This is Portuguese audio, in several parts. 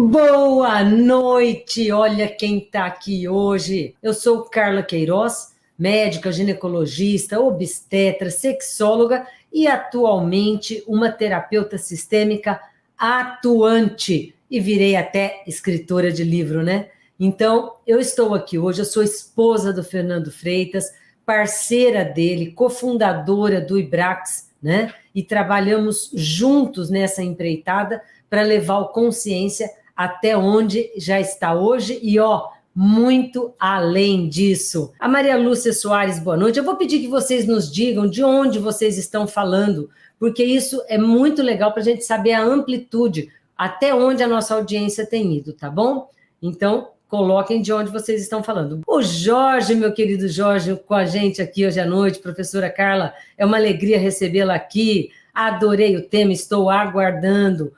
Boa noite! Olha quem está aqui hoje. Eu sou Carla Queiroz, médica, ginecologista, obstetra, sexóloga e atualmente uma terapeuta sistêmica atuante. E virei até escritora de livro, né? Então, eu estou aqui hoje, eu sou esposa do Fernando Freitas, parceira dele, cofundadora do IBRAX, né? E trabalhamos juntos nessa empreitada para levar o Consciência até onde já está hoje e, muito além disso. A Maria Lúcia Soares, boa noite. Eu vou pedir que vocês nos digam de onde vocês estão falando, porque isso é muito legal para a gente saber a amplitude, até onde a nossa audiência tem ido, tá bom? Então, coloquem de onde vocês estão falando. O Jorge, meu querido Jorge, com a gente aqui hoje à noite, professora Carla, é uma alegria recebê-la aqui. Adorei o tema, estou aguardando.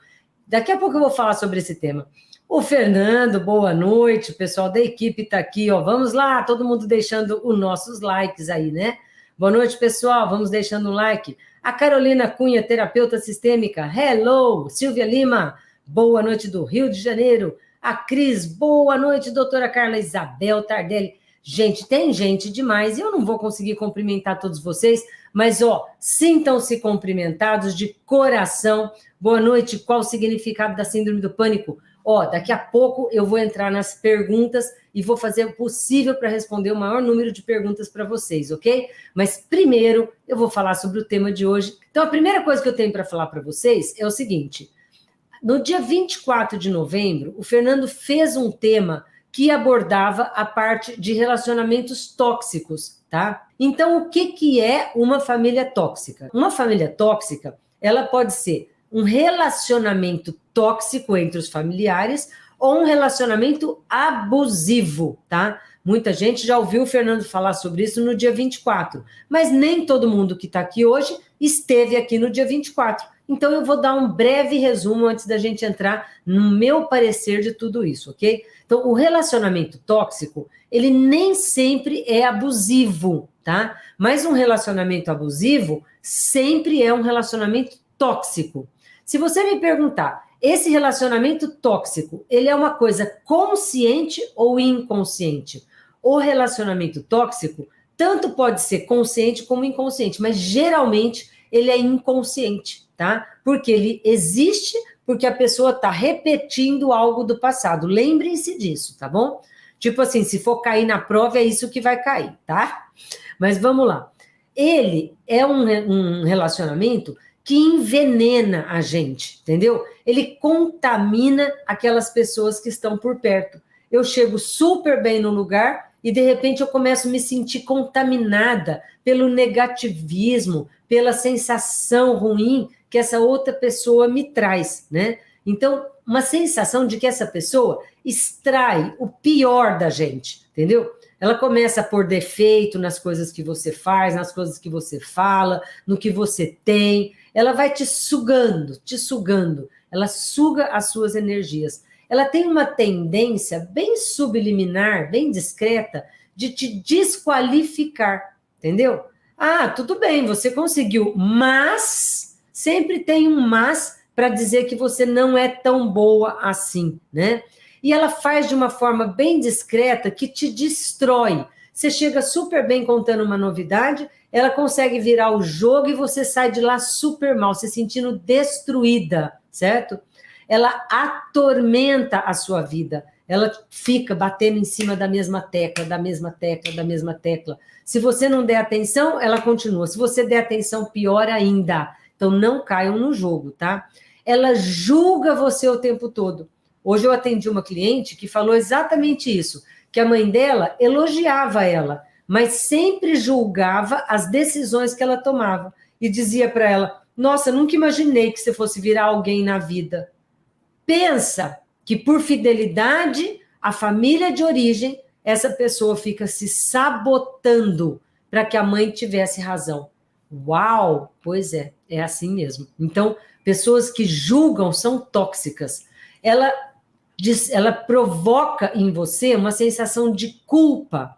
Daqui a pouco eu vou falar sobre esse tema. O Fernando, boa noite, o pessoal da equipe está aqui, vamos lá, todo mundo deixando os nossos likes aí, né? Boa noite, pessoal, vamos deixando um like. A Carolina Cunha, terapeuta sistêmica, hello! Silvia Lima, boa noite do Rio de Janeiro. A Cris, boa noite, doutora Carla Isabel Tardelli. Gente, tem gente demais, e eu não vou conseguir cumprimentar todos vocês, mas, sintam-se cumprimentados de coração. Boa noite, qual o significado da síndrome do pânico? Daqui a pouco eu vou entrar nas perguntas e vou fazer o possível para responder o maior número de perguntas para vocês, ok? Mas primeiro eu vou falar sobre o tema de hoje. Então, a primeira coisa que eu tenho para falar para vocês é o seguinte: no dia 24 de novembro, o Fernando fez um tema que abordava a parte de relacionamentos tóxicos, tá? Então, o que é uma família tóxica? Uma família tóxica, ela pode ser um relacionamento tóxico entre os familiares ou um relacionamento abusivo, tá? Muita gente já ouviu o Fernando falar sobre isso no dia 24, mas nem todo mundo que está aqui hoje esteve aqui no dia 24. Então, eu vou dar um breve resumo antes da gente entrar no meu parecer de tudo isso, ok? Então, o relacionamento tóxico, ele nem sempre é abusivo, tá? Mas um relacionamento abusivo sempre é um relacionamento tóxico. Se você me perguntar, esse relacionamento tóxico, ele é uma coisa consciente ou inconsciente? O relacionamento tóxico tanto pode ser consciente como inconsciente, mas geralmente ele é inconsciente, tá? Porque ele existe porque a pessoa está repetindo algo do passado. Lembrem-se disso, tá bom? Tipo assim, se for cair na prova, é isso que vai cair, tá? Mas vamos lá. Ele é um relacionamento que envenena a gente, entendeu? Ele contamina aquelas pessoas que estão por perto. Eu chego super bem no lugar e, de repente, eu começo a me sentir contaminada pelo negativismo, pela sensação ruim que essa outra pessoa me traz, né? Então, uma sensação de que essa pessoa extrai o pior da gente, entendeu? Ela começa a pôr defeito nas coisas que você faz, nas coisas que você fala, no que você tem. Ela vai te sugando, ela suga as suas energias. Ela tem uma tendência bem subliminar, bem discreta, de te desqualificar, entendeu? Tudo bem, você conseguiu, mas sempre tem um mas para dizer que você não é tão boa assim, né? E ela faz de uma forma bem discreta que te destrói. Você chega super bem contando uma novidade, ela consegue virar o jogo e você sai de lá super mal, se sentindo destruída, certo? Ela atormenta a sua vida, ela fica batendo em cima da mesma tecla, da mesma tecla, da mesma tecla. Se você não der atenção, ela continua. Se você der atenção, pior ainda. Então, não caiam no jogo, tá? Ela julga você o tempo todo. Hoje eu atendi uma cliente que falou exatamente isso, que a mãe dela elogiava ela, mas sempre julgava as decisões que ela tomava. E dizia para ela, nossa, nunca imaginei que você fosse virar alguém na vida. Pensa que por fidelidade à família de origem, essa pessoa fica se sabotando para que a mãe tivesse razão. Uau! Pois é assim mesmo. Então, pessoas que julgam são tóxicas. Ela provoca em você uma sensação de culpa,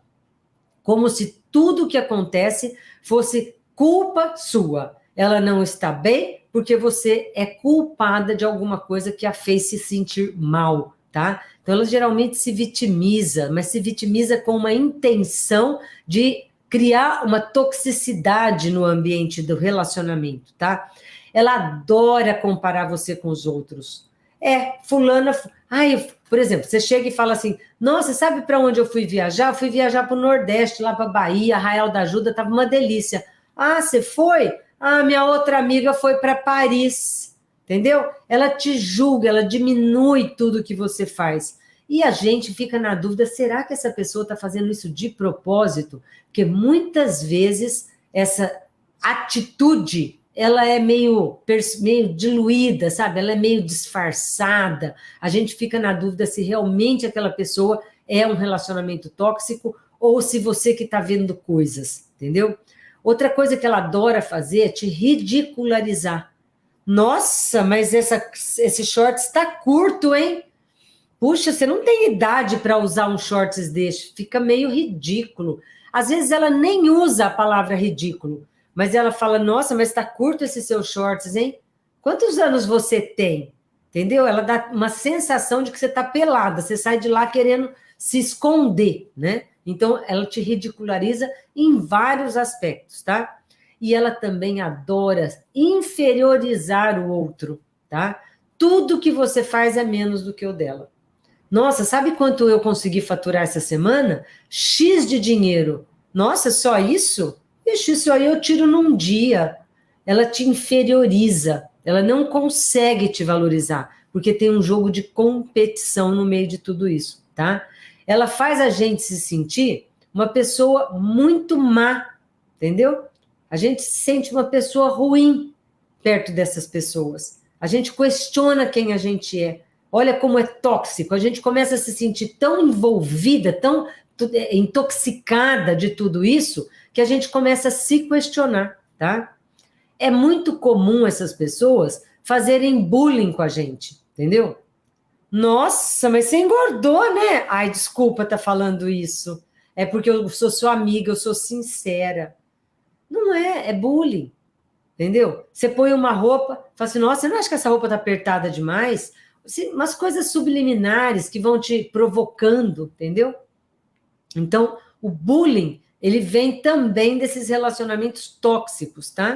como se tudo que acontece fosse culpa sua. Ela não está bem porque você é culpada de alguma coisa que a fez se sentir mal, tá? Então, ela geralmente se vitimiza, mas se vitimiza com uma intenção de criar uma toxicidade no ambiente do relacionamento, tá? Ela adora comparar você com os outros. Fulana... Ai, por exemplo, você chega e fala assim, nossa, sabe para onde eu fui viajar? Eu fui viajar para o Nordeste, lá para Bahia, Arraial da Ajuda, estava uma delícia. Ah, você foi? Ah, minha outra amiga foi para Paris, entendeu? Ela te julga, ela diminui tudo que você faz. E a gente fica na dúvida, será que essa pessoa está fazendo isso de propósito? Porque muitas vezes essa atitude, ela é meio diluída, sabe? Ela é meio disfarçada. A gente fica na dúvida se realmente aquela pessoa é um relacionamento tóxico ou se você que está vendo coisas, entendeu? Outra coisa que ela adora fazer é te ridicularizar. Nossa, mas esse short está curto, hein? Puxa, você não tem idade para usar um shorts desse, fica meio ridículo. Às vezes ela nem usa a palavra ridículo, mas ela fala, nossa, mas está curto esse seu shorts, hein? Quantos anos você tem? Entendeu? Ela dá uma sensação de que você está pelada, você sai de lá querendo se esconder, né? Então, ela te ridiculariza em vários aspectos, tá? E ela também adora inferiorizar o outro, tá? Tudo que você faz é menos do que o dela. Nossa, sabe quanto eu consegui faturar essa semana? X de dinheiro. Nossa, só isso? Ixi, isso aí eu tiro num dia. Ela te inferioriza, ela não consegue te valorizar, porque tem um jogo de competição no meio de tudo isso, tá? Ela faz a gente se sentir uma pessoa muito má, entendeu? A gente se sente uma pessoa ruim perto dessas pessoas. A gente questiona quem a gente é. Olha como é tóxico, a gente começa a se sentir tão envolvida, tão intoxicada de tudo isso, que a gente começa a se questionar, tá? É muito comum essas pessoas fazerem bullying com a gente, entendeu? Nossa, mas você engordou, né? Ai, desculpa estar falando isso. É porque eu sou sua amiga, eu sou sincera. Não é bullying, entendeu? Você põe uma roupa, fala assim, nossa, você não acha que essa roupa está apertada demais? Umas coisas subliminares que vão te provocando, entendeu? Então, o bullying, ele vem também desses relacionamentos tóxicos, tá?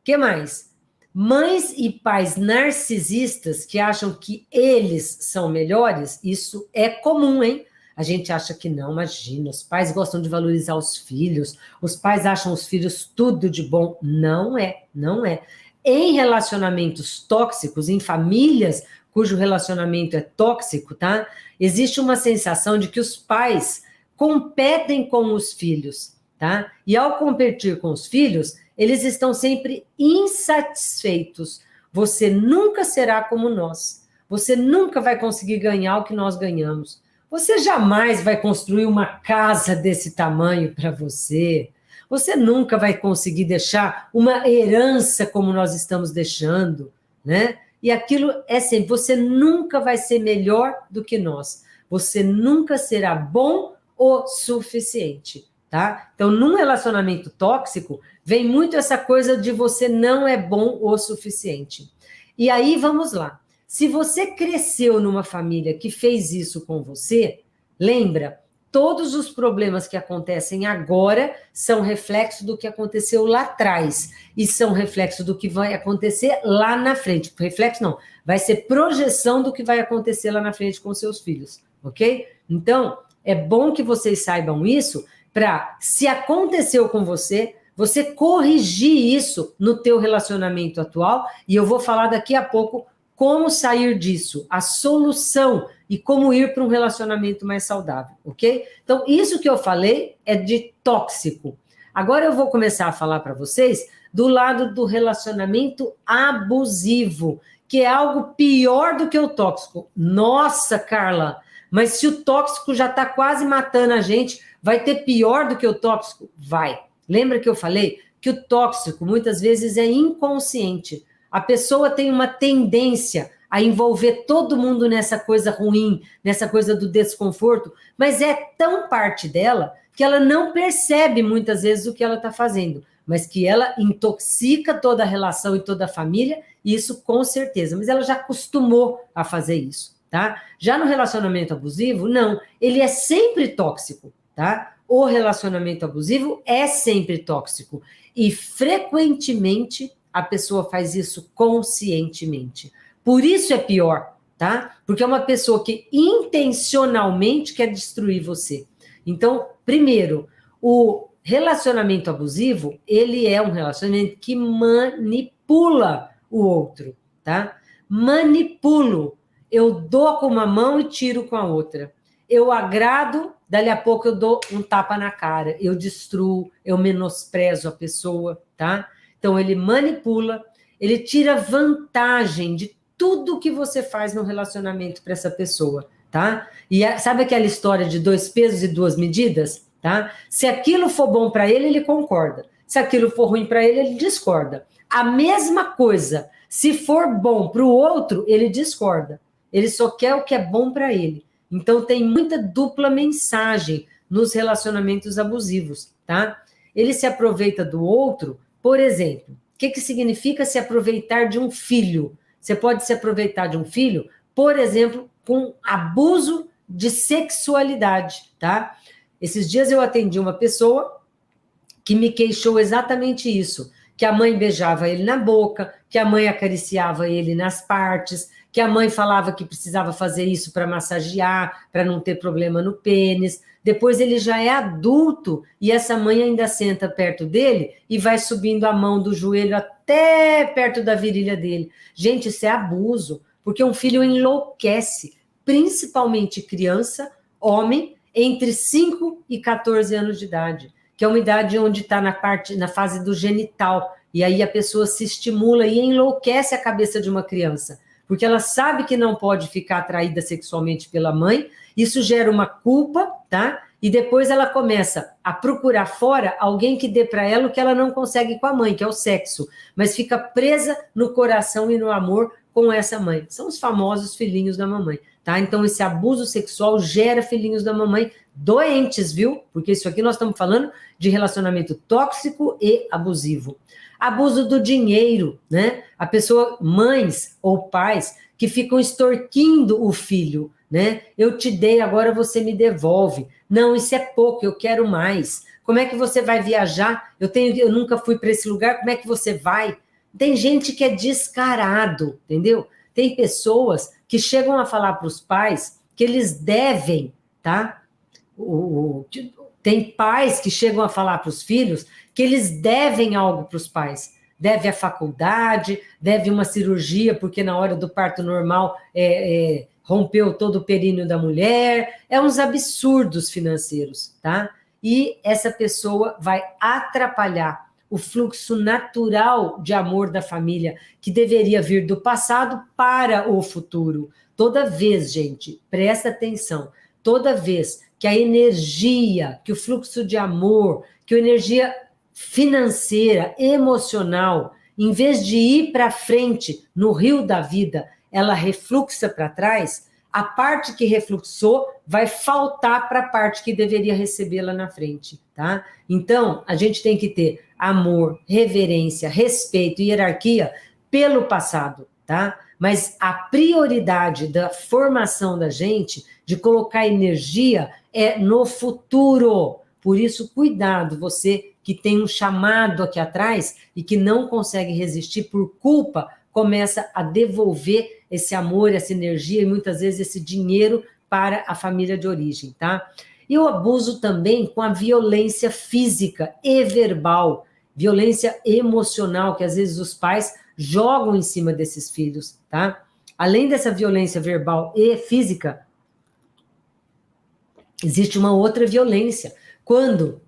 O que mais? Mães e pais narcisistas que acham que eles são melhores, isso é comum, hein? A gente acha que não, imagina, os pais gostam de valorizar os filhos, os pais acham os filhos tudo de bom. Não é, não é. Em relacionamentos tóxicos, em famílias cujo relacionamento é tóxico, tá? Existe uma sensação de que os pais competem com os filhos, tá? E ao competir com os filhos, eles estão sempre insatisfeitos. Você nunca será como nós. Você nunca vai conseguir ganhar o que nós ganhamos. Você jamais vai construir uma casa desse tamanho para você. Você nunca vai conseguir deixar uma herança como nós estamos deixando, né? E aquilo é sempre, você nunca vai ser melhor do que nós. Você nunca será bom o suficiente, tá? Então, num relacionamento tóxico, vem muito essa coisa de você não é bom o suficiente. E aí, vamos lá. Se você cresceu numa família que fez isso com você, lembra, todos os problemas que acontecem agora são reflexo do que aconteceu lá atrás e são reflexo do que vai acontecer lá na frente. Reflexo não, vai ser projeção do que vai acontecer lá na frente com seus filhos, ok? Então, é bom que vocês saibam isso para, se aconteceu com você, você corrigir isso no teu relacionamento atual, e eu vou falar daqui a pouco como sair disso, a solução e como ir para um relacionamento mais saudável, ok? Então, isso que eu falei é de tóxico. Agora eu vou começar a falar para vocês do lado do relacionamento abusivo, que é algo pior do que o tóxico. Nossa, Carla, mas se o tóxico já está quase matando a gente, vai ter pior do que o tóxico? Vai. Lembra que eu falei que o tóxico muitas vezes é inconsciente. A pessoa tem uma tendência a envolver todo mundo nessa coisa ruim, nessa coisa do desconforto, mas é tão parte dela que ela não percebe muitas vezes o que ela está fazendo, mas que ela intoxica toda a relação e toda a família, isso com certeza, mas ela já acostumou a fazer isso, tá? Já no relacionamento abusivo, não, ele é sempre tóxico, tá? O relacionamento abusivo é sempre tóxico e frequentemente a pessoa faz isso conscientemente. Por isso é pior, tá? Porque é uma pessoa que intencionalmente quer destruir você. Então, primeiro, o relacionamento abusivo, ele é um relacionamento que manipula o outro, tá? Manipulo. Eu dou com uma mão e tiro com a outra. Eu agrado, dali a pouco eu dou um tapa na cara. Eu destruo, eu menosprezo a pessoa, tá? Então, ele manipula, ele tira vantagem de tudo que você faz no relacionamento para essa pessoa, tá? E sabe aquela história de 2 pesos e 2 medidas? Tá? Se aquilo for bom para ele concorda. Se aquilo for ruim para ele discorda. A mesma coisa, se for bom para o outro, ele discorda. Ele só quer o que é bom para ele. Então, tem muita dupla mensagem nos relacionamentos abusivos, tá? Ele se aproveita do outro, por exemplo. O que significa se aproveitar de um filho? Você pode se aproveitar de um filho, por exemplo, com abuso de sexualidade, tá? Esses dias eu atendi uma pessoa que me queixou exatamente isso, que a mãe beijava ele na boca, que a mãe acariciava ele nas partes, que a mãe falava que precisava fazer isso para massagear, para não ter problema no pênis. Depois ele já é adulto e essa mãe ainda senta perto dele e vai subindo a mão do joelho até perto da virilha dele. Gente, isso é abuso, porque um filho enlouquece, principalmente criança, homem, entre 5 e 14 anos de idade, que é uma idade onde está na fase do genital, e aí a pessoa se estimula e enlouquece a cabeça de uma criança, porque ela sabe que não pode ficar atraída sexualmente pela mãe, isso gera uma culpa, tá? E depois ela começa a procurar fora alguém que dê para ela o que ela não consegue com a mãe, que é o sexo, mas fica presa no coração e no amor com essa mãe. São os famosos filhinhos da mamãe. Tá? Então, esse abuso sexual gera filhinhos da mamãe doentes, viu? Porque isso aqui nós estamos falando de relacionamento tóxico e abusivo. Abuso do dinheiro, né? A pessoa, mães ou pais, que ficam extorquindo o filho, né? Eu te dei, agora você me devolve. Não, isso é pouco, eu quero mais. Como é que você vai viajar? Eu nunca fui para esse lugar, como é que você vai? Tem gente que é descarado, entendeu? Tem pessoas que chegam a falar para os pais que eles devem, tá? Tem pais que chegam a falar para os filhos que eles devem algo para os pais. Deve a faculdade, deve uma cirurgia, porque na hora do parto normal rompeu todo o períneo da mulher. É uns absurdos financeiros, tá? E essa pessoa vai atrapalhar o fluxo natural de amor da família, que deveria vir do passado para o futuro. Toda vez, gente, presta atenção, toda vez que a energia, que o fluxo de amor, que a energia financeira, emocional, em vez de ir para frente no rio da vida, ela refluxa para trás, a parte que refluxou vai faltar para a parte que deveria recebê-la na frente, tá? Então, a gente tem que ter amor, reverência, respeito e hierarquia pelo passado, tá? Mas a prioridade da formação da gente, de colocar energia, é no futuro. Por isso, cuidado, você que tem um chamado aqui atrás e que não consegue resistir por culpa, começa a devolver esse amor, essa energia e muitas vezes esse dinheiro para a família de origem, tá? E o abuso também com a violência física e verbal, violência emocional, que às vezes os pais jogam em cima desses filhos, tá? Além dessa violência verbal e física, existe uma outra violência. Quando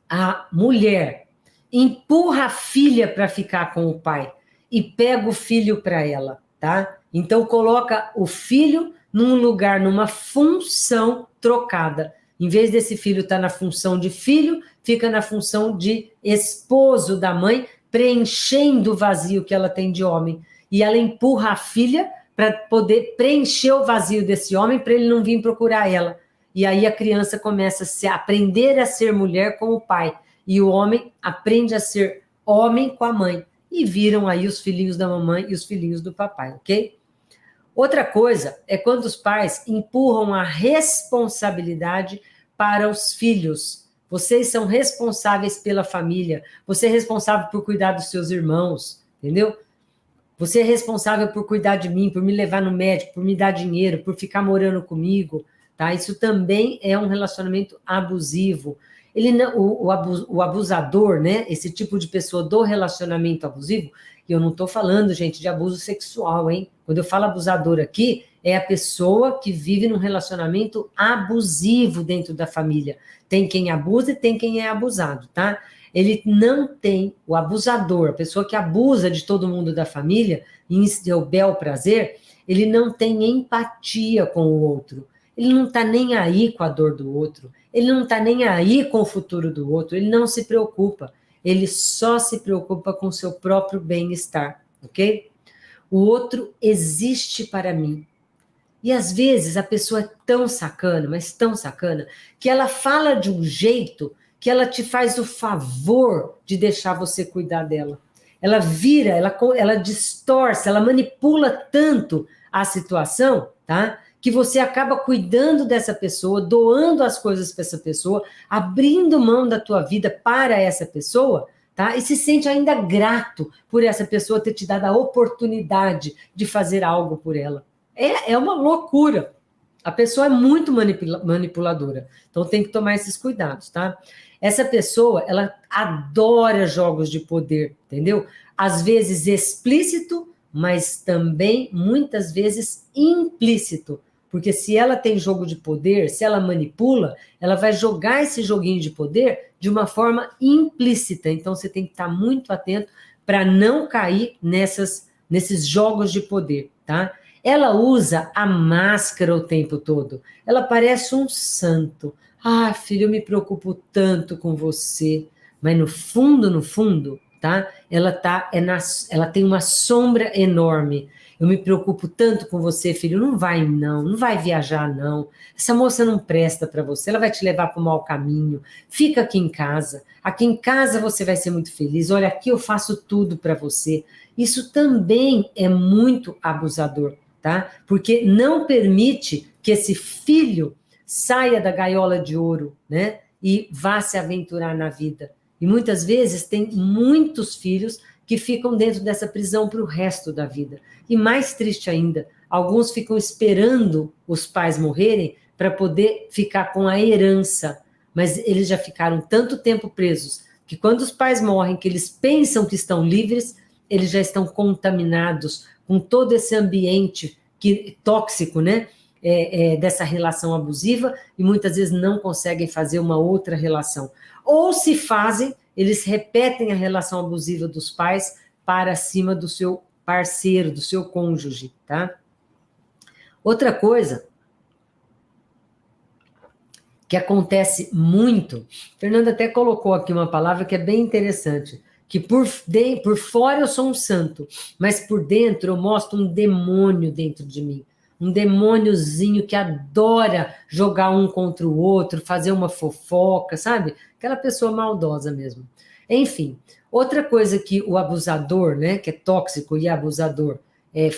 a mulher empurra a filha para ficar com o pai e pega o filho para ela, tá? Então, coloca o filho num lugar, numa função trocada. Em vez desse filho estar na função de filho, fica na função de esposo da mãe, preenchendo o vazio que ela tem de homem. E ela empurra a filha para poder preencher o vazio desse homem, para ele não vir procurar ela. E aí a criança começa a aprender a ser mulher com o pai. E o homem aprende a ser homem com a mãe. E viram aí os filhinhos da mamãe e os filhinhos do papai, ok? Outra coisa é quando os pais empurram a responsabilidade para os filhos. Vocês são responsáveis pela família, você é responsável por cuidar dos seus irmãos, entendeu? Você é responsável por cuidar de mim, por me levar no médico, por me dar dinheiro, por ficar morando comigo, tá? Isso também é um relacionamento abusivo. Ele não, o abusador, né? Esse tipo de pessoa do relacionamento abusivo, e eu não estou falando, gente, de abuso sexual, hein? Quando eu falo abusador aqui, é a pessoa que vive num relacionamento abusivo dentro da família. Tem quem abusa e tem quem é abusado, tá? Ele não tem, o abusador, a pessoa que abusa de todo mundo da família, em seu bel prazer, ele não tem empatia com o outro. Ele não está nem aí com a dor do outro. Ele não está nem aí com o futuro do outro. Ele não se preocupa. Ele só se preocupa com o seu próprio bem-estar, ok? O outro existe para mim. E às vezes a pessoa é tão sacana, mas tão sacana, que ela fala de um jeito que ela te faz o favor de deixar você cuidar dela. Ela vira, ela distorce, ela manipula tanto a situação, tá? Que você acaba cuidando dessa pessoa, doando as coisas para essa pessoa, abrindo mão da tua vida para essa pessoa, tá? E se sente ainda grato por essa pessoa ter te dado a oportunidade de fazer algo por ela. É uma loucura. A pessoa é muito manipuladora. Então tem que tomar esses cuidados, tá? Essa pessoa, ela adora jogos de poder, entendeu? Às vezes explícito, mas também muitas vezes implícito. Porque se ela tem jogo de poder, se ela manipula, ela vai jogar esse joguinho de poder de uma forma implícita. Então você tem que estar muito atento para não cair nesses jogos de poder, tá? Ela usa a máscara o tempo todo. Ela parece um santo. Ah, filho, eu me preocupo tanto com você. Mas no fundo, tá? Ela tem uma sombra enorme. Eu me preocupo tanto com você, filho. Não vai, não. Não vai viajar, não. Essa moça não presta para você. Ela vai te levar para o mau caminho. Fica aqui em casa. Aqui em casa você vai ser muito feliz. Olha, aqui eu faço tudo para você. Isso também é muito abusador, tá? Porque não permite que esse filho saia da gaiola de ouro, né? E vá se aventurar na vida. E muitas vezes tem muitos filhos que ficam dentro dessa prisão para o resto da vida. E mais triste ainda, alguns ficam esperando os pais morrerem para poder ficar com a herança, mas eles já ficaram tanto tempo presos que quando os pais morrem, que eles pensam que estão livres, eles já estão contaminados com todo esse ambiente tóxico, né? Dessa relação abusiva e muitas vezes não conseguem fazer uma outra relação. Ou se fazem, eles repetem a relação abusiva dos pais para cima do seu parceiro, do seu cônjuge, tá? Outra coisa que acontece muito, Fernanda até colocou aqui uma palavra que é bem interessante, que por fora eu sou um santo, mas por dentro eu mostro um demônio dentro de mim. Um demôniozinho que adora jogar um contra o outro, fazer uma fofoca, sabe? Aquela pessoa maldosa mesmo. Enfim, outra coisa que o abusador, né, que é tóxico e abusador,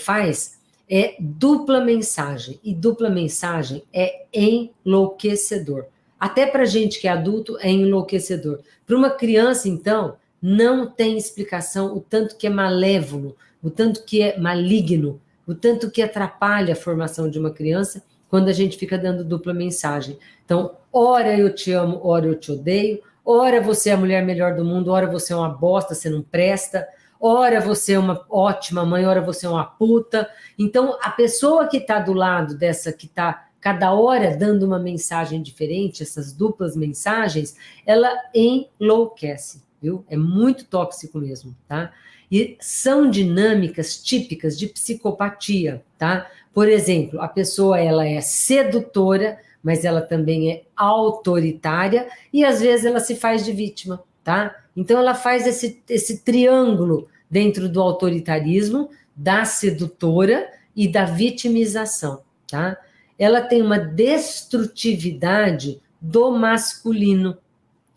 faz é dupla mensagem. E dupla mensagem é enlouquecedor. Até para gente que é adulto é enlouquecedor. Para uma criança, então, não tem explicação o tanto que é malévolo, o tanto que é maligno, o tanto que atrapalha a formação de uma criança quando a gente fica dando dupla mensagem. Então, ora eu te amo, ora eu te odeio, ora você é a mulher melhor do mundo, ora você é uma bosta, você não presta, ora você é uma ótima mãe, ora você é uma puta. Então, a pessoa que está do lado dessa, que está cada hora dando uma mensagem diferente, essas duplas mensagens, ela enlouquece, viu? É muito tóxico mesmo, tá? E são dinâmicas típicas de psicopatia, tá? Por exemplo, a pessoa ela é sedutora, mas ela também é autoritária e às vezes ela se faz de vítima, tá? Então ela faz esse triângulo dentro do autoritarismo, da sedutora e da vitimização, tá? Ela tem uma destrutividade do masculino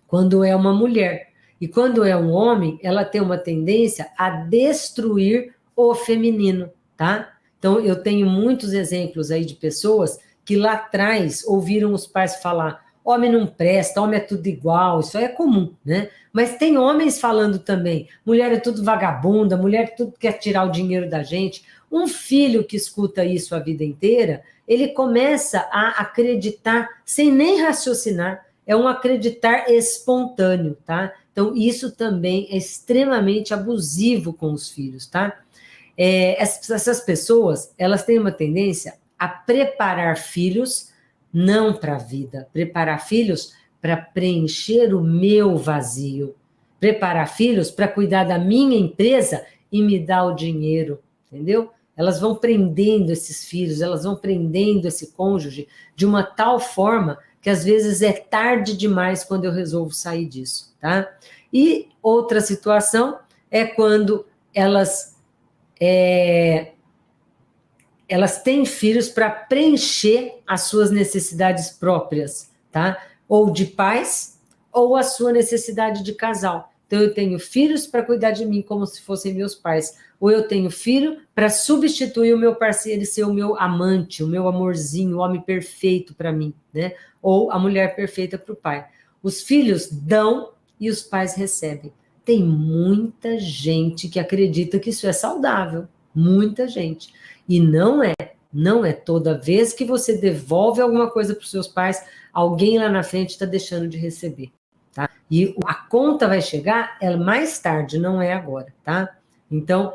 quando é uma mulher. E quando é um homem, ela tem uma tendência a destruir o feminino, tá? Então, eu tenho muitos exemplos aí de pessoas que lá atrás ouviram os pais falar: homem não presta, homem é tudo igual, isso aí é comum, né? Mas tem homens falando também: mulher é tudo vagabunda, mulher tudo quer tirar o dinheiro da gente. Um filho que escuta isso a vida inteira, ele começa a acreditar sem nem raciocinar, é um acreditar espontâneo, tá? Então, isso também é extremamente abusivo com os filhos, tá? Essas pessoas, elas têm uma tendência a preparar filhos não para a vida, preparar filhos para preencher o meu vazio, preparar filhos para cuidar da minha empresa e me dar o dinheiro, entendeu? Elas vão prendendo esses filhos, elas vão prendendo esse cônjuge de uma tal forma que às vezes é tarde demais quando eu resolvo sair disso, tá? E outra situação é quando elas têm filhos para preencher as suas necessidades próprias, tá? Ou de pais, ou a sua necessidade de casal. Então, eu tenho filhos para cuidar de mim como se fossem meus pais. Ou eu tenho filho para substituir o meu parceiro e ser o meu amante, o meu amorzinho, o homem perfeito para mim, né? Ou a mulher perfeita para o pai. Os filhos dão e os pais recebem. Tem muita gente que acredita que isso é saudável. Muita gente. E não é toda vez que você devolve alguma coisa para os seus pais, alguém lá na frente está deixando de receber, tá? E a conta vai chegar mais tarde, não é agora, tá? Então,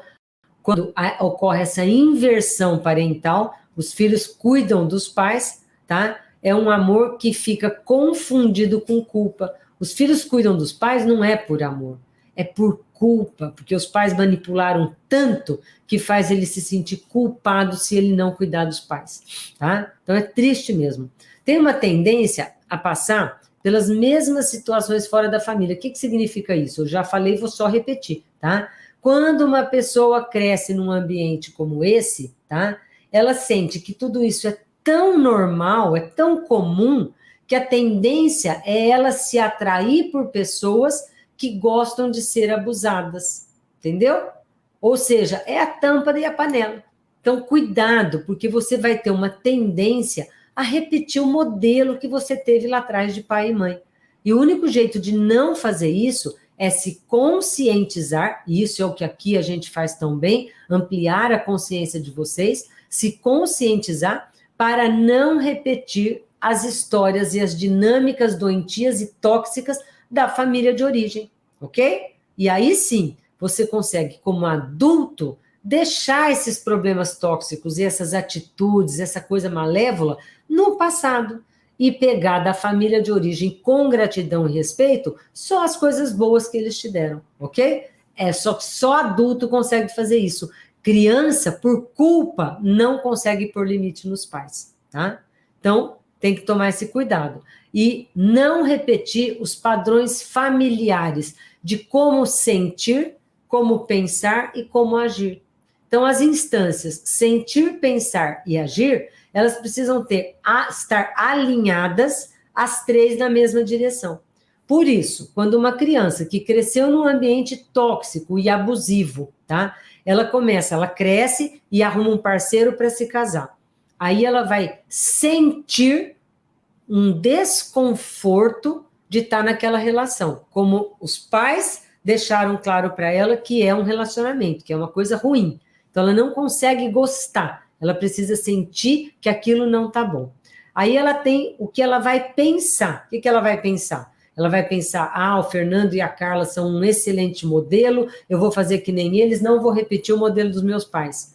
quando ocorre essa inversão parental, os filhos cuidam dos pais, tá? É um amor que fica confundido com culpa. Os filhos cuidam dos pais não é por amor, é por culpa, porque os pais manipularam tanto que faz ele se sentir culpado se ele não cuidar dos pais, tá? Então é triste mesmo. Tem uma tendência a passar pelas mesmas situações fora da família. O que significa isso? Eu já falei, vou só repetir, tá? Quando uma pessoa cresce num ambiente como esse, tá? Ela sente que tudo isso é tão normal, é tão comum, que a tendência é ela se atrair por pessoas que gostam de ser abusadas, entendeu? Ou seja, é a tampa e a panela. Então, cuidado, porque você vai ter uma tendência a repetir o modelo que você teve lá atrás de pai e mãe. E o único jeito de não fazer isso é se conscientizar, e isso é o que aqui a gente faz tão bem, ampliar a consciência de vocês, se conscientizar para não repetir as histórias e as dinâmicas doentias e tóxicas da família de origem, ok? E aí sim, você consegue, como adulto, deixar esses problemas tóxicos e essas atitudes, essa coisa malévola no passado e pegar da família de origem com gratidão e respeito só as coisas boas que eles te deram, ok? Só adulto consegue fazer isso. Criança, por culpa, não consegue pôr limite nos pais, tá? Então, tem que tomar esse cuidado. E não repetir os padrões familiares de como sentir, como pensar e como agir. Então, as instâncias sentir, pensar e agir, elas precisam estar alinhadas as três na mesma direção. Por isso, quando uma criança que cresceu num ambiente tóxico e abusivo, tá? Ela cresce e arruma um parceiro para se casar. Aí ela vai sentir um desconforto de estar naquela relação, como os pais deixaram claro para ela que é um relacionamento, que é uma coisa ruim. Então ela não consegue gostar, ela precisa sentir que aquilo não está bom. Aí ela tem o que ela vai pensar. O que ela vai pensar? Ela vai pensar, o Fernando e a Carla são um excelente modelo, eu vou fazer que nem eles, não vou repetir o modelo dos meus pais.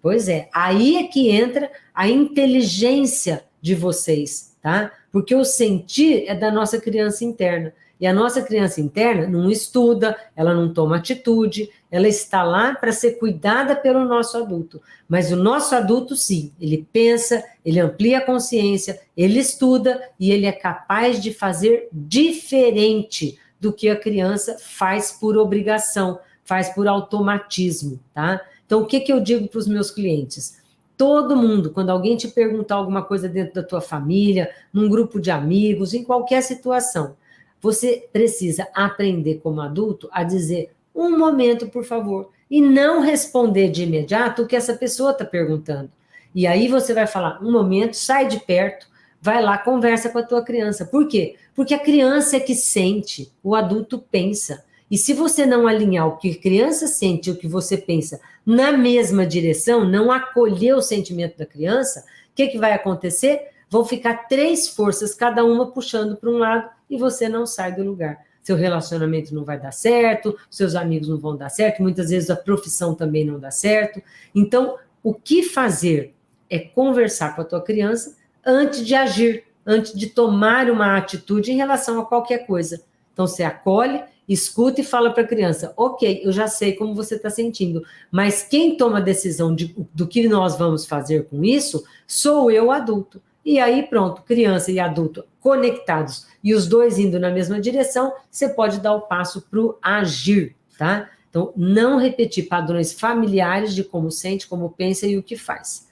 Pois é, aí é que entra a inteligência de vocês, tá? Porque o sentir é da nossa criança interna. E a nossa criança interna não estuda, ela não toma atitude, ela está lá para ser cuidada pelo nosso adulto. Mas o nosso adulto, sim, ele pensa, ele amplia a consciência, ele estuda e ele é capaz de fazer diferente do que a criança faz por obrigação, faz por automatismo, tá? Então, o que eu digo para os meus clientes? Todo mundo, quando alguém te perguntar alguma coisa dentro da tua família, num grupo de amigos, em qualquer situação, você precisa aprender como adulto a dizer, um momento, por favor, e não responder de imediato o que essa pessoa está perguntando. E aí você vai falar, um momento, sai de perto, vai lá, conversa com a tua criança. Por quê? Porque a criança é que sente, o adulto pensa. E se você não alinhar o que a criança sente e o que você pensa na mesma direção, não acolher o sentimento da criança, o que vai acontecer? Vão ficar 3 forças, cada uma puxando para um lado, e você não sai do lugar. Seu relacionamento não vai dar certo, seus amigos não vão dar certo, muitas vezes a profissão também não dá certo. Então, o que fazer é conversar com a tua criança antes de agir, antes de tomar uma atitude em relação a qualquer coisa. Então, você acolhe, escuta e fala para a criança, ok, eu já sei como você está sentindo, mas quem toma a decisão do que nós vamos fazer com isso sou eu, adulto. E aí, pronto, criança e adulto conectados e os dois indo na mesma direção, você pode dar o passo para o agir, tá? Então, não repetir padrões familiares de como sente, como pensa e o que faz.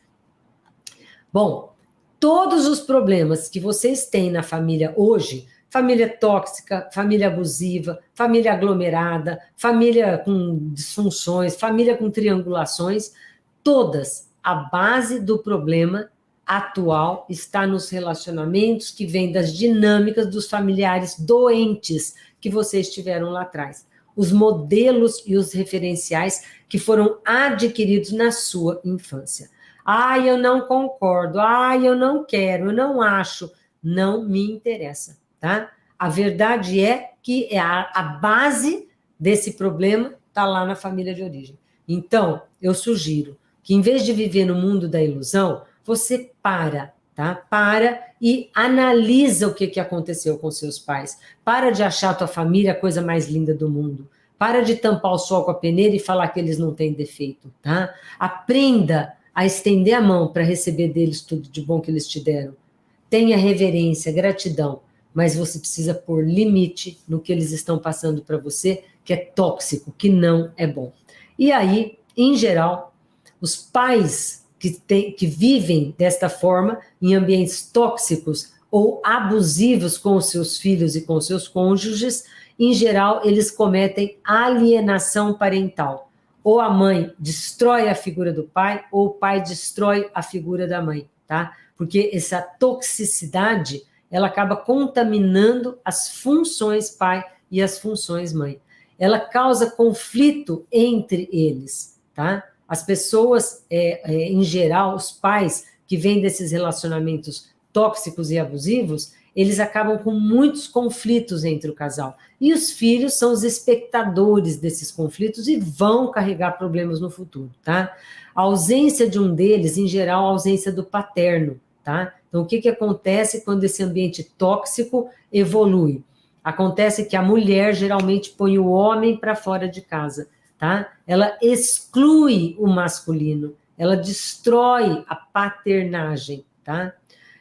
Bom, todos os problemas que vocês têm na família hoje, família tóxica, família abusiva, família aglomerada, família com disfunções, família com triangulações, todas, a base do problema atual está nos relacionamentos que vêm das dinâmicas dos familiares doentes que vocês tiveram lá atrás. Os modelos e os referenciais que foram adquiridos na sua infância. Ai, eu não concordo, ai, eu não quero, eu não acho, não me interessa, tá? A verdade é que a base desse problema está lá na família de origem. Então, eu sugiro que, em vez de viver no mundo da ilusão, você tá? Para e analisa o que aconteceu com seus pais. Para de achar a tua família a coisa mais linda do mundo. Para de tampar o sol com a peneira e falar que eles não têm defeito, tá? Aprenda a estender a mão para receber deles tudo de bom que eles te deram. Tenha reverência, gratidão, mas você precisa pôr limite no que eles estão passando para você, que é tóxico, que não é bom. E aí, em geral, os pais que vivem desta forma, em ambientes tóxicos ou abusivos com os seus filhos e com os seus cônjuges, em geral, eles cometem alienação parental. Ou a mãe destrói a figura do pai, ou o pai destrói a figura da mãe, tá? Porque essa toxicidade, ela acaba contaminando as funções pai e as funções mãe. Ela causa conflito entre eles, tá? As pessoas, em geral, os pais que vêm desses relacionamentos tóxicos e abusivos, eles acabam com muitos conflitos entre o casal. E os filhos são os espectadores desses conflitos e vão carregar problemas no futuro, tá? A ausência de um deles, em geral, a ausência do paterno, tá? Então, o que acontece quando esse ambiente tóxico evolui? Acontece que a mulher geralmente põe o homem para fora de casa, tá? Ela exclui o masculino, ela destrói a paternagem, tá?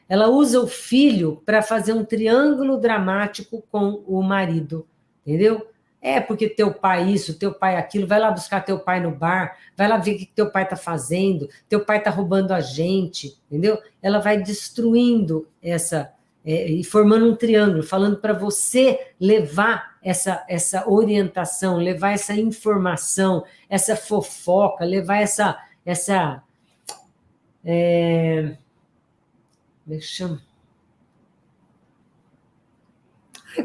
Ela usa o filho para fazer um triângulo dramático com o marido, entendeu? É porque teu pai isso, teu pai aquilo, vai lá buscar teu pai no bar, vai lá ver o que teu pai está fazendo, teu pai está roubando a gente, entendeu? Ela vai destruindo e formando um triângulo, falando para você levar essa orientação, levar essa informação, essa fofoca, levar como é que chama?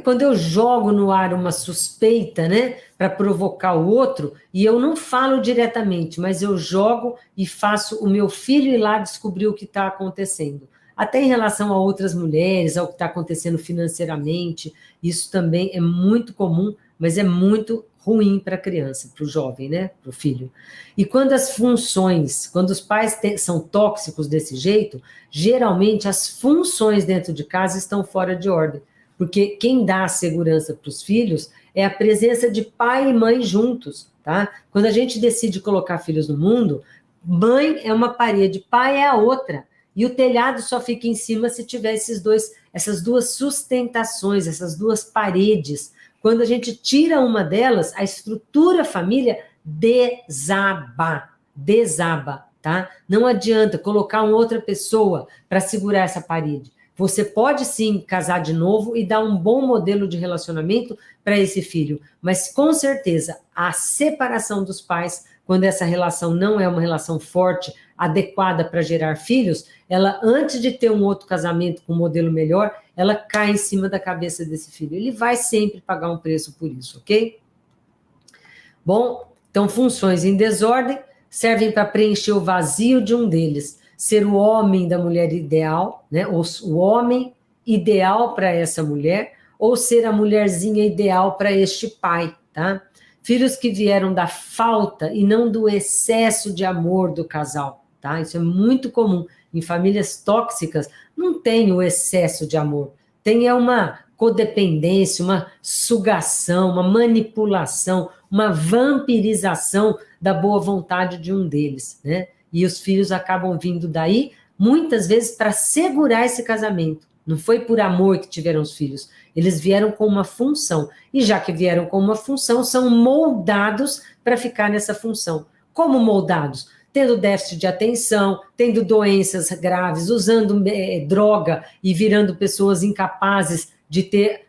Quando eu jogo no ar uma suspeita, né, para provocar o outro, e eu não falo diretamente, mas eu jogo e faço o meu filho ir lá descobrir o que está acontecendo. Até em relação a outras mulheres, ao que está acontecendo financeiramente, isso também é muito comum, mas é muito ruim para a criança, para o jovem, né, para o filho. E quando quando os pais são tóxicos desse jeito, geralmente as funções dentro de casa estão fora de ordem. Porque quem dá a segurança para os filhos é a presença de pai e mãe juntos, tá? Quando a gente decide colocar filhos no mundo, mãe é uma parede, pai é a outra. E o telhado só fica em cima se tiver essas duas sustentações, essas duas paredes. Quando a gente tira uma delas, a estrutura família desaba, tá? Não adianta colocar uma outra pessoa para segurar essa parede. Você pode sim casar de novo e dar um bom modelo de relacionamento para esse filho, mas com certeza a separação dos pais quando essa relação não é uma relação forte, adequada para gerar filhos, ela, antes de ter um outro casamento com um modelo melhor, ela cai em cima da cabeça desse filho. Ele vai sempre pagar um preço por isso, ok? Bom, então funções em desordem servem para preencher o vazio de um deles, ser o homem da mulher ideal, né? O homem ideal para essa mulher, ou ser a mulherzinha ideal para este pai, tá? Filhos que vieram da falta e não do excesso de amor do casal, tá? Isso é muito comum. Em famílias tóxicas, não tem o excesso de amor. Tem uma codependência, uma sugação, uma manipulação, uma vampirização da boa vontade de um deles, né? E os filhos acabam vindo daí, muitas vezes, para segurar esse casamento. Não foi por amor que tiveram os filhos. Eles vieram com uma função. E já que vieram com uma função, são moldados para ficar nessa função. Como moldados? Tendo déficit de atenção, tendo doenças graves, usando droga e virando pessoas incapazes de ter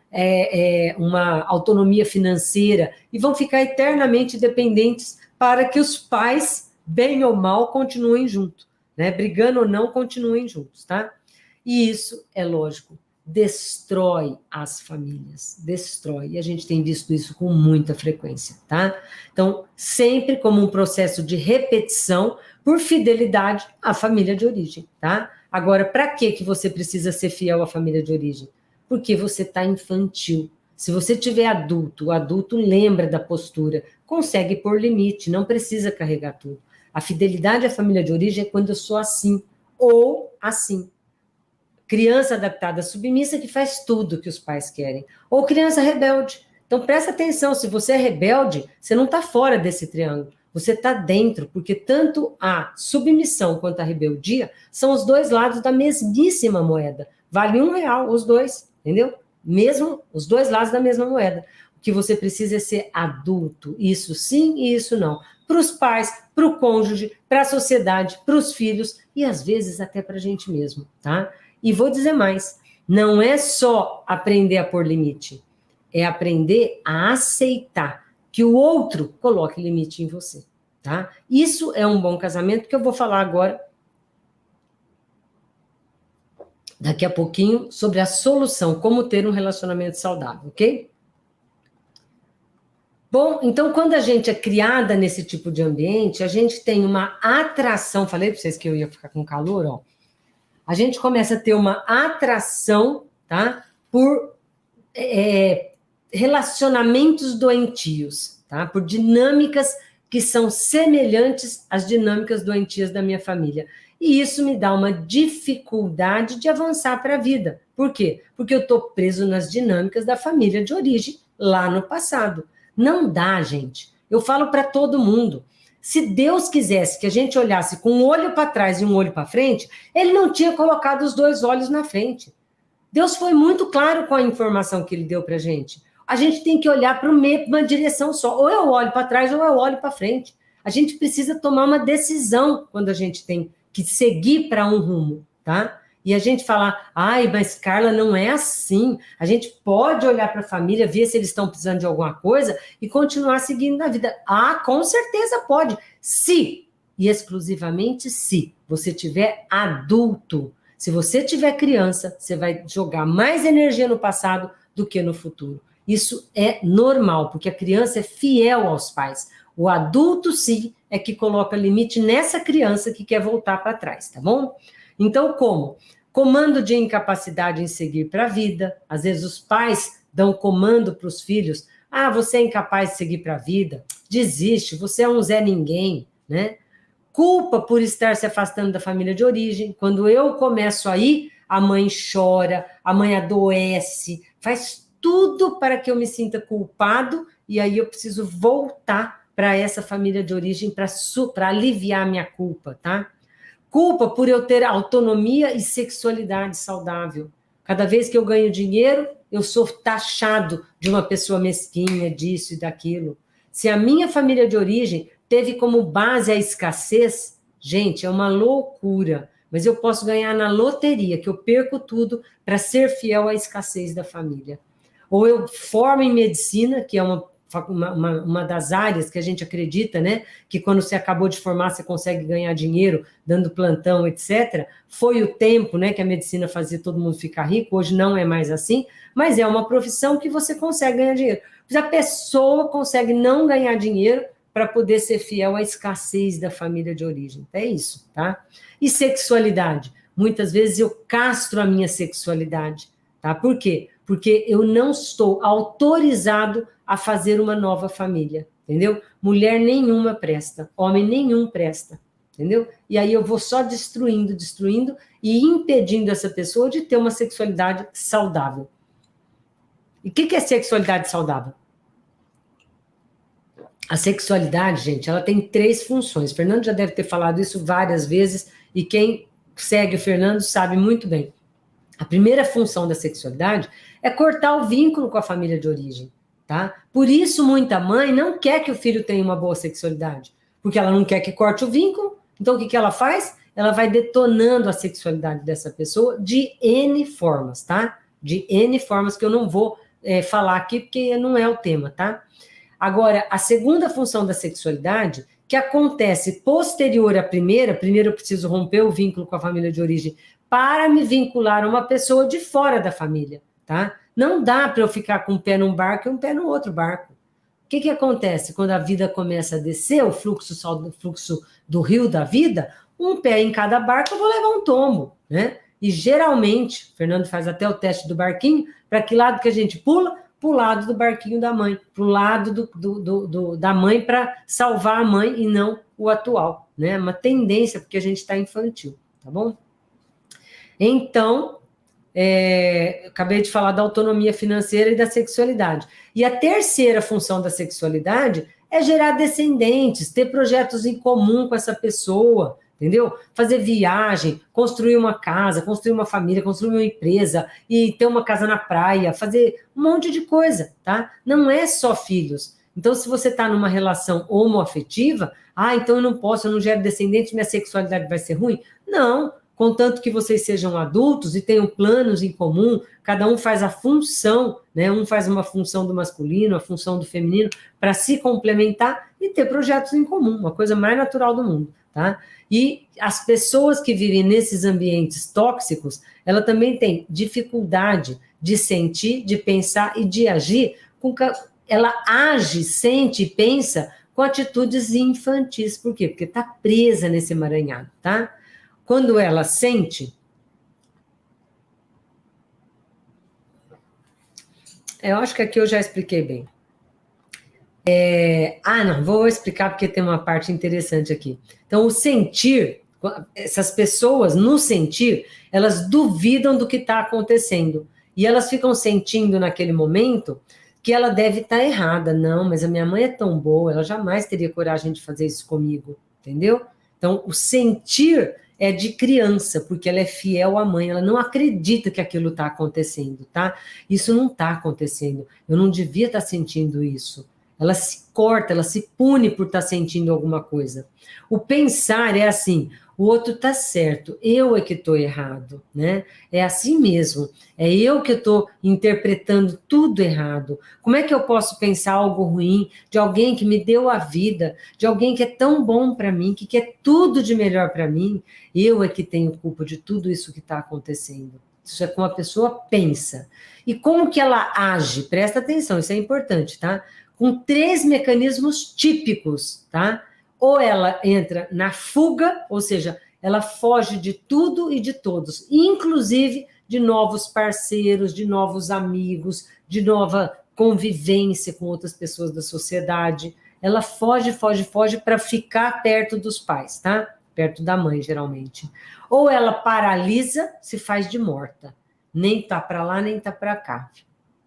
uma autonomia financeira, e vão ficar eternamente dependentes para que os pais, bem ou mal, continuem juntos, né? Brigando ou não, continuem juntos, tá? E isso, é lógico, destrói as famílias, destrói. E a gente tem visto isso com muita frequência, tá? Então, sempre como um processo de repetição por fidelidade à família de origem, tá? Agora, para que você precisa ser fiel à família de origem? Porque você está infantil. Se você tiver adulto, o adulto lembra da postura, consegue pôr limite, não precisa carregar tudo. A fidelidade à família de origem é quando eu sou assim, ou assim. Criança adaptada submissa que faz tudo que os pais querem. Ou criança rebelde. Então, presta atenção, se você é rebelde, você não está fora desse triângulo. Você está dentro, porque tanto a submissão quanto a rebeldia são os dois lados da mesmíssima moeda. Vale R$1, os dois, entendeu? Mesmo os dois lados da mesma moeda. O que você precisa é ser adulto. Isso sim e isso não. Para os pais, para o cônjuge, para a sociedade, para os filhos e às vezes até para a gente mesmo, tá? E vou dizer mais, não é só aprender a pôr limite, é aprender a aceitar que o outro coloque limite em você, tá? Isso é um bom casamento, que eu vou falar agora, daqui a pouquinho, sobre a solução, como ter um relacionamento saudável, ok? Bom, então quando a gente é criada nesse tipo de ambiente, a gente tem uma atração, falei para vocês que eu ia ficar com calor, ó. A gente começa a ter uma atração, tá? Por relacionamentos doentios, tá? Por dinâmicas que são semelhantes às dinâmicas doentias da minha família. E isso me dá uma dificuldade de avançar para a vida. Por quê? Porque eu estou preso nas dinâmicas da família de origem lá no passado. Não dá, gente. Eu falo para todo mundo. Se Deus quisesse que a gente olhasse com um olho para trás e um olho para frente, ele não tinha colocado os dois olhos na frente. Deus foi muito claro com a informação que ele deu para a gente. A gente tem que olhar para uma direção só. Ou eu olho para trás ou eu olho para frente. A gente precisa tomar uma decisão quando a gente tem que seguir para um rumo, tá? E a gente falar, ai, mas Carla, não é assim. A gente pode olhar para a família, ver se eles estão precisando de alguma coisa e continuar seguindo na vida. Ah, com certeza pode. Se, e exclusivamente se, você tiver adulto. Se você tiver criança, você vai jogar mais energia no passado do que no futuro. Isso é normal, porque a criança é fiel aos pais. O adulto, sim, é que coloca limite nessa criança que quer voltar para trás, tá bom? Então, como? Comando de incapacidade em seguir para a vida. Às vezes os pais dão comando para os filhos. Ah, você é incapaz de seguir para a vida. Desiste, você é um Zé Ninguém, né? Culpa por estar se afastando da família de origem. Quando eu começo a ir, a mãe chora, a mãe adoece, faz tudo para que eu me sinta culpado e aí eu preciso voltar para essa família de origem para aliviar a minha culpa, tá? Culpa por eu ter autonomia e sexualidade saudável. Cada vez que eu ganho dinheiro, eu sou taxado de uma pessoa mesquinha, disso e daquilo. Se a minha família de origem teve como base a escassez, gente, é uma loucura. Mas eu posso ganhar na loteria, que eu perco tudo para ser fiel à escassez da família. Ou eu formo em medicina, que é uma uma das áreas que a gente acredita, né, que quando você acabou de formar, você consegue ganhar dinheiro dando plantão, etc. Foi o tempo, né, que a medicina fazia todo mundo ficar rico, hoje não é mais assim, mas é uma profissão que você consegue ganhar dinheiro. Mas a pessoa consegue não ganhar dinheiro para poder ser fiel à escassez da família de origem. É isso, tá? E sexualidade. Muitas vezes eu castro a minha sexualidade, tá? Por quê? Porque eu não estou autorizado a fazer uma nova família, entendeu? Mulher nenhuma presta, homem nenhum presta, entendeu? E aí eu vou só destruindo e impedindo essa pessoa de ter uma sexualidade saudável. E o que é sexualidade saudável? A sexualidade, gente, ela tem 3 funções. O Fernando já deve ter falado isso várias vezes e quem segue o Fernando sabe muito bem. A primeira função da sexualidade é cortar o vínculo com a família de origem, tá? Por isso, muita mãe não quer que o filho tenha uma boa sexualidade, porque ela não quer que corte o vínculo, então o que ela faz? Ela vai detonando a sexualidade dessa pessoa de N formas, tá? De N formas que eu não vou falar aqui, porque não é o tema, tá? Agora, a segunda função da sexualidade, que acontece posterior à primeira, primeiro eu preciso romper o vínculo com a família de origem para me vincular a uma pessoa de fora da família, tá? Não dá para eu ficar com um pé num barco e um pé no outro barco. O que acontece? Quando a vida começa a descer, o fluxo do rio da vida, um pé em cada barco eu vou levar um tombo, né? E geralmente, o Fernando faz até o teste do barquinho, para que lado que a gente pula? Para o lado do barquinho da mãe, para o lado da mãe para salvar a mãe e não o atual, né? Uma tendência, porque a gente está infantil, tá bom? Então, acabei de falar da autonomia financeira e da sexualidade. E a terceira função da sexualidade é gerar descendentes, ter projetos em comum com essa pessoa, entendeu? Fazer viagem, construir uma casa, construir uma família, construir uma empresa e ter uma casa na praia, fazer um monte de coisa, tá? Não é só filhos. Então, se você está numa relação homoafetiva, então eu não gero descendentes, minha sexualidade vai ser ruim? Não, contanto que vocês sejam adultos e tenham planos em comum, cada um faz a função, né? Um faz uma função do masculino, a função do feminino, para se complementar e ter projetos em comum, uma coisa mais natural do mundo, tá? E as pessoas que vivem nesses ambientes tóxicos, ela também tem dificuldade de sentir, de pensar e de agir, ela age, sente e pensa com atitudes infantis. Por quê? Porque está presa nesse emaranhado, tá? Quando ela sente, eu acho que aqui eu já expliquei bem. Não, vou explicar porque tem uma parte interessante aqui. Então, o sentir, essas pessoas, no sentir, elas duvidam do que está acontecendo. E elas ficam sentindo naquele momento que ela deve estar errada. Não, mas a minha mãe é tão boa, ela jamais teria coragem de fazer isso comigo, entendeu? Então, o sentir é de criança, porque ela é fiel à mãe, ela não acredita que aquilo está acontecendo, tá? Isso não está acontecendo, eu não devia estar sentindo isso. Ela se corta, ela se pune por estar sentindo alguma coisa. O pensar é assim, o outro está certo, eu é que estou errado, né? É assim mesmo, é eu que estou interpretando tudo errado. Como é que eu posso pensar algo ruim de alguém que me deu a vida, de alguém que é tão bom para mim, que quer tudo de melhor para mim? Eu é que tenho culpa de tudo isso que está acontecendo. Isso é como a pessoa pensa. E como que ela age? Presta atenção, isso é importante, tá? Com 3 mecanismos típicos, tá? Ou ela entra na fuga, ou seja, ela foge de tudo e de todos, inclusive de novos parceiros, de novos amigos, de nova convivência com outras pessoas da sociedade. Ela foge para ficar perto dos pais, tá? Perto da mãe, geralmente. Ou ela paralisa, se faz de morta. Nem tá para lá, nem tá para cá.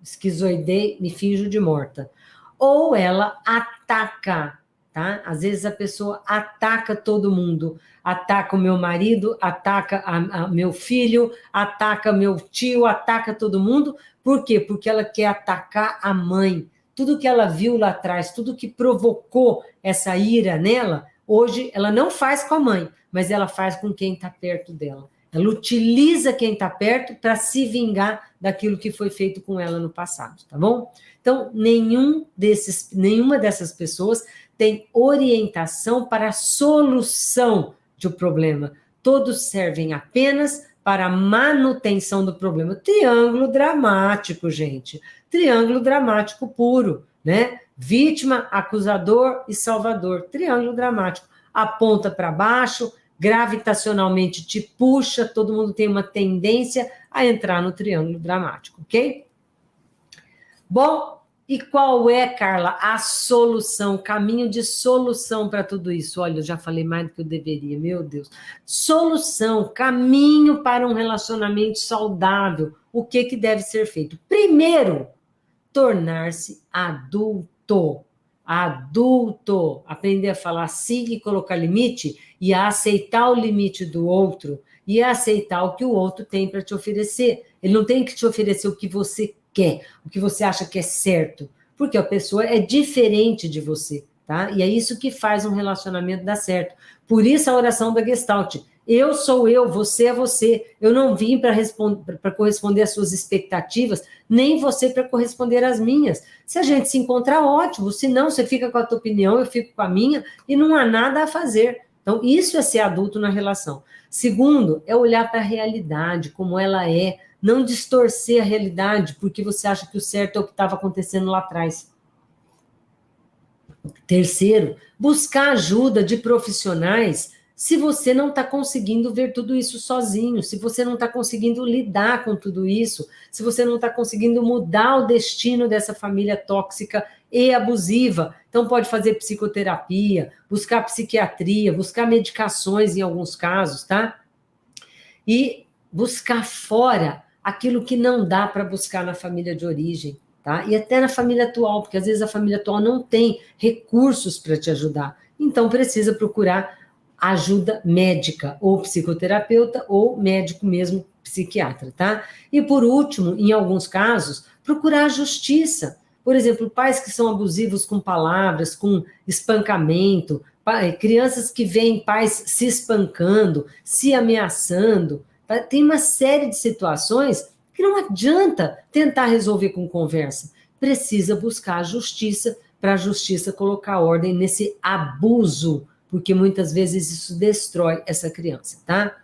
Esquizoidei, me finjo de morta. Ou ela ataca, tá? Às vezes a pessoa ataca todo mundo, ataca o meu marido, ataca meu filho, ataca meu tio, ataca todo mundo. Por quê? Porque ela quer atacar a mãe. Tudo que ela viu lá atrás, tudo que provocou essa ira nela, hoje ela não faz com a mãe, mas ela faz com quem está perto dela. Ela utiliza quem está perto para se vingar daquilo que foi feito com ela no passado, tá bom? Então, nenhuma dessas pessoas tem orientação para a solução de um problema. Todos servem apenas para a manutenção do problema. Triângulo dramático, gente. Triângulo dramático puro, né? Vítima, acusador e salvador. Triângulo dramático. Aponta para baixo, gravitacionalmente te puxa, todo mundo tem uma tendência a entrar no triângulo dramático, ok? Bom, e qual é, Carla, a solução, o caminho de solução para tudo isso? Olha, eu já falei mais do que eu deveria, meu Deus. Solução, caminho para um relacionamento saudável. O que deve ser feito? Primeiro, tornar-se adulto. Adulto. Aprender a falar sim e colocar limite e a aceitar o limite do outro e a aceitar o que o outro tem para te oferecer. Ele não tem que te oferecer o que você quer, o que você acha que é certo, porque a pessoa é diferente de você, tá? E é isso que faz um relacionamento dar certo. Por isso a oração da Gestalt. Eu sou eu, você é você. Eu não vim para corresponder às suas expectativas, nem você para corresponder às minhas. Se a gente se encontrar, ótimo. Se não, você fica com a tua opinião, eu fico com a minha, e não há nada a fazer. Então, isso é ser adulto na relação. Segundo, é olhar para a realidade, como ela é, não distorcer a realidade, porque você acha que o certo é o que estava acontecendo lá atrás. Terceiro, buscar ajuda de profissionais se você não está conseguindo ver tudo isso sozinho, se você não está conseguindo lidar com tudo isso, se você não está conseguindo mudar o destino dessa família tóxica e abusiva. Então, pode fazer psicoterapia, buscar psiquiatria, buscar medicações em alguns casos, tá? E buscar fora aquilo que não dá para buscar na família de origem, tá? E até na família atual, porque às vezes a família atual não tem recursos para te ajudar. Então, precisa procurar ajuda médica, ou psicoterapeuta, ou médico mesmo, psiquiatra, tá? E por último, em alguns casos, procurar a justiça. Por exemplo, pais que são abusivos com palavras, com espancamento, crianças que veem pais se espancando, se ameaçando. Tá? Tem uma série de situações que não adianta tentar resolver com conversa. Precisa buscar a justiça, para a justiça colocar ordem nesse abuso, porque muitas vezes isso destrói essa criança, tá?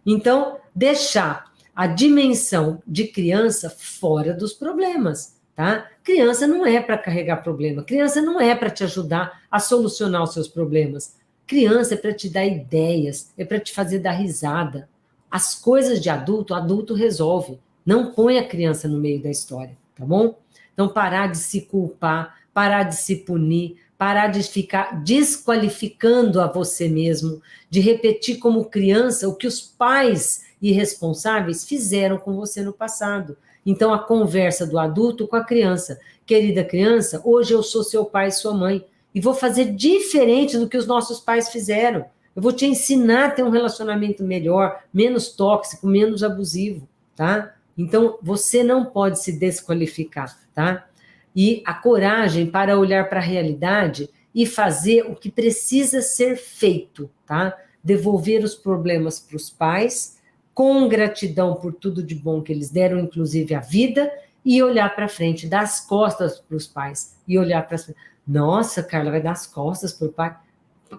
Então, deixar a dimensão de criança fora dos problemas, tá? Criança não é para carregar problema, criança não é para te ajudar a solucionar os seus problemas. Criança é para te dar ideias, é para te fazer dar risada. As coisas de adulto, adulto resolve. Não põe a criança no meio da história, tá bom? Então, parar de se culpar, parar de se punir, parar de ficar desqualificando a você mesmo, de repetir como criança o que os pais irresponsáveis fizeram com você no passado. Então, a conversa do adulto com a criança. Querida criança, hoje eu sou seu pai e sua mãe, e vou fazer diferente do que os nossos pais fizeram. Eu vou te ensinar a ter um relacionamento melhor, menos tóxico, menos abusivo, tá? Então, você não pode se desqualificar, tá? E a coragem para olhar para a realidade e fazer o que precisa ser feito, tá? Devolver os problemas para os pais, com gratidão por tudo de bom que eles deram, inclusive a vida, e olhar para frente, dar as costas para os pais, e olhar para frente. Nossa, Carla, vai dar as costas para o pai?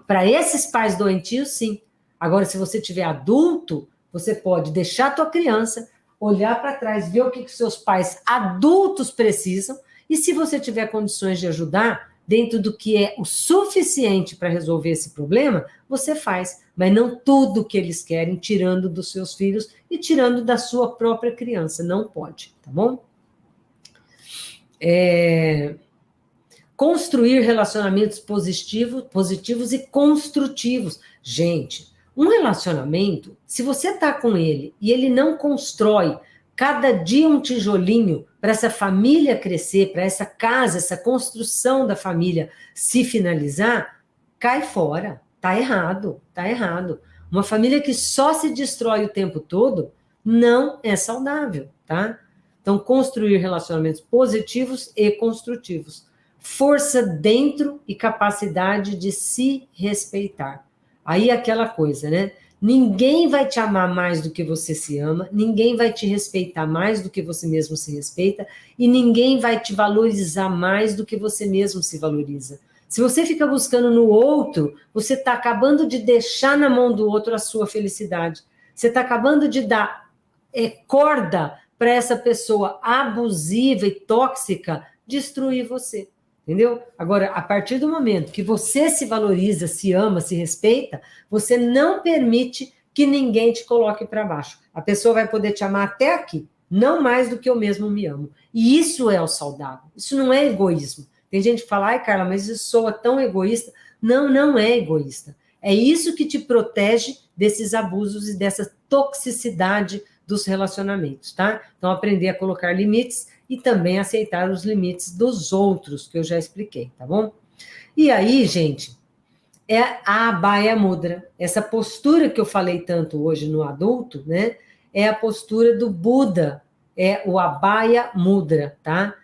Para esses pais doentios, sim. Agora, se você tiver adulto, você pode deixar a tua criança, olhar para trás, ver o que seus pais adultos precisam, e se você tiver condições de ajudar, dentro do que é o suficiente para resolver esse problema, você faz, mas não tudo que eles querem, tirando dos seus filhos e tirando da sua própria criança, não pode, tá bom? Construir relacionamentos positivos e construtivos. Gente, um relacionamento, se você está com ele e ele não constrói cada dia um tijolinho para essa família crescer, para essa casa, essa construção da família se finalizar, cai fora. Tá errado, tá errado. Uma família que só se destrói o tempo todo não é saudável, tá? Então, construir relacionamentos positivos e construtivos. Força dentro e capacidade de se respeitar. Aí aquela coisa, né? Ninguém vai te amar mais do que você se ama, ninguém vai te respeitar mais do que você mesmo se respeita, e ninguém vai te valorizar mais do que você mesmo se valoriza. Se você fica buscando no outro, você está acabando de deixar na mão do outro a sua felicidade. Você está acabando de dar corda para essa pessoa abusiva e tóxica destruir você. Entendeu? Agora, a partir do momento que você se valoriza, se ama, se respeita, você não permite que ninguém te coloque para baixo. A pessoa vai poder te amar até aqui, não mais do que eu mesmo me amo. E isso é o saudável. Isso não é egoísmo. Tem gente que fala, ai, Carla, mas isso soa tão egoísta. Não, não é egoísta. É isso que te protege desses abusos e dessa toxicidade dos relacionamentos, tá? Então, aprender a colocar limites e também aceitar os limites dos outros, que eu já expliquei, tá bom? E aí, gente, é a Abhaya Mudra. Essa postura que eu falei tanto hoje no adulto, né? É a postura do Buda, é o Abhaya Mudra, tá?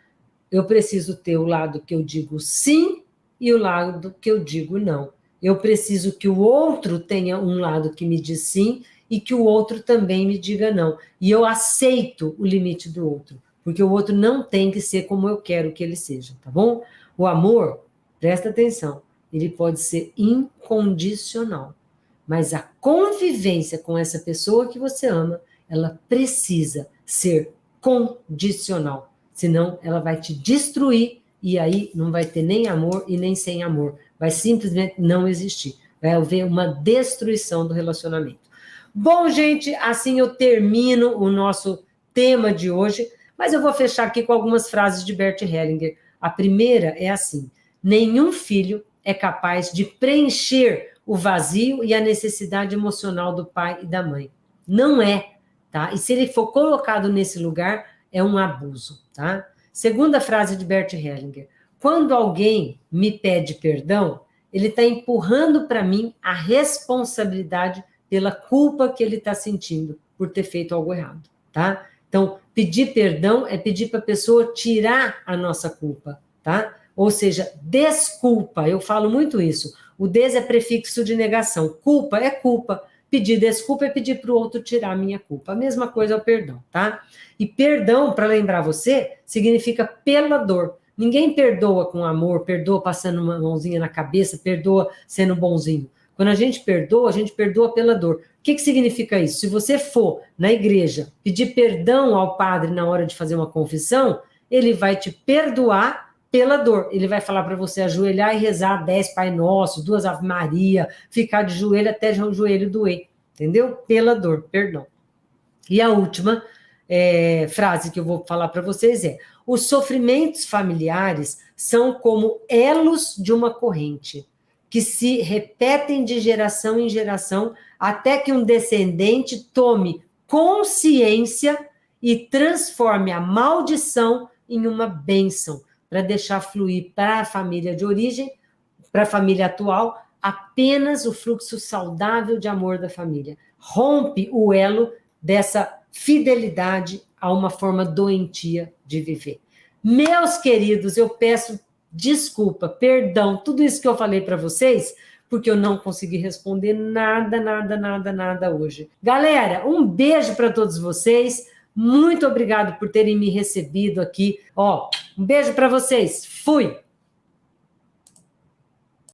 Eu preciso ter o lado que eu digo sim e o lado que eu digo não. Eu preciso que o outro tenha um lado que me diz sim e que o outro também me diga não. E eu aceito o limite do outro, porque o outro não tem que ser como eu quero que ele seja, tá bom? O amor, presta atenção, ele pode ser incondicional, mas a convivência com essa pessoa que você ama, ela precisa ser condicional, senão ela vai te destruir e aí não vai ter nem amor e nem sem amor, vai simplesmente não existir, vai haver uma destruição do relacionamento. Bom, gente, assim eu termino o nosso tema de hoje, mas eu vou fechar aqui com algumas frases de Bert Hellinger. A primeira é assim: nenhum filho é capaz de preencher o vazio e a necessidade emocional do pai e da mãe. Não é, tá? E se ele for colocado nesse lugar, é um abuso, tá? Segunda frase de Bert Hellinger: quando alguém me pede perdão, ele está empurrando para mim a responsabilidade pela culpa que ele está sentindo por ter feito algo errado, tá? Então, pedir perdão é pedir para a pessoa tirar a nossa culpa, tá? Ou seja, desculpa, eu falo muito isso. O des é prefixo de negação, culpa é culpa. Pedir desculpa é pedir para o outro tirar a minha culpa. A mesma coisa é o perdão, tá? E perdão, para lembrar você, significa pela dor. Ninguém perdoa com amor, perdoa passando uma mãozinha na cabeça, perdoa sendo bonzinho. Quando a gente perdoa pela dor. O que significa isso? Se você for na igreja pedir perdão ao padre na hora de fazer uma confissão, ele vai te perdoar pela dor. Ele vai falar para você ajoelhar e rezar 10 Pai Nosso, 2 Ave Maria, ficar de joelho até o joelho doer. Entendeu? Pela dor, perdão. E a última frase que eu vou falar para vocês é: os sofrimentos familiares são como elos de uma corrente, que se repetem de geração em geração, até que um descendente tome consciência e transforme a maldição em uma bênção, para deixar fluir para a família de origem, para a família atual, apenas o fluxo saudável de amor da família. Rompe o elo dessa fidelidade a uma forma doentia de viver. Meus queridos, eu peço desculpa, perdão, tudo isso que eu falei para vocês, porque eu não consegui responder nada hoje. Galera, um beijo para todos vocês, muito obrigado por terem me recebido aqui. Um beijo para vocês, fui!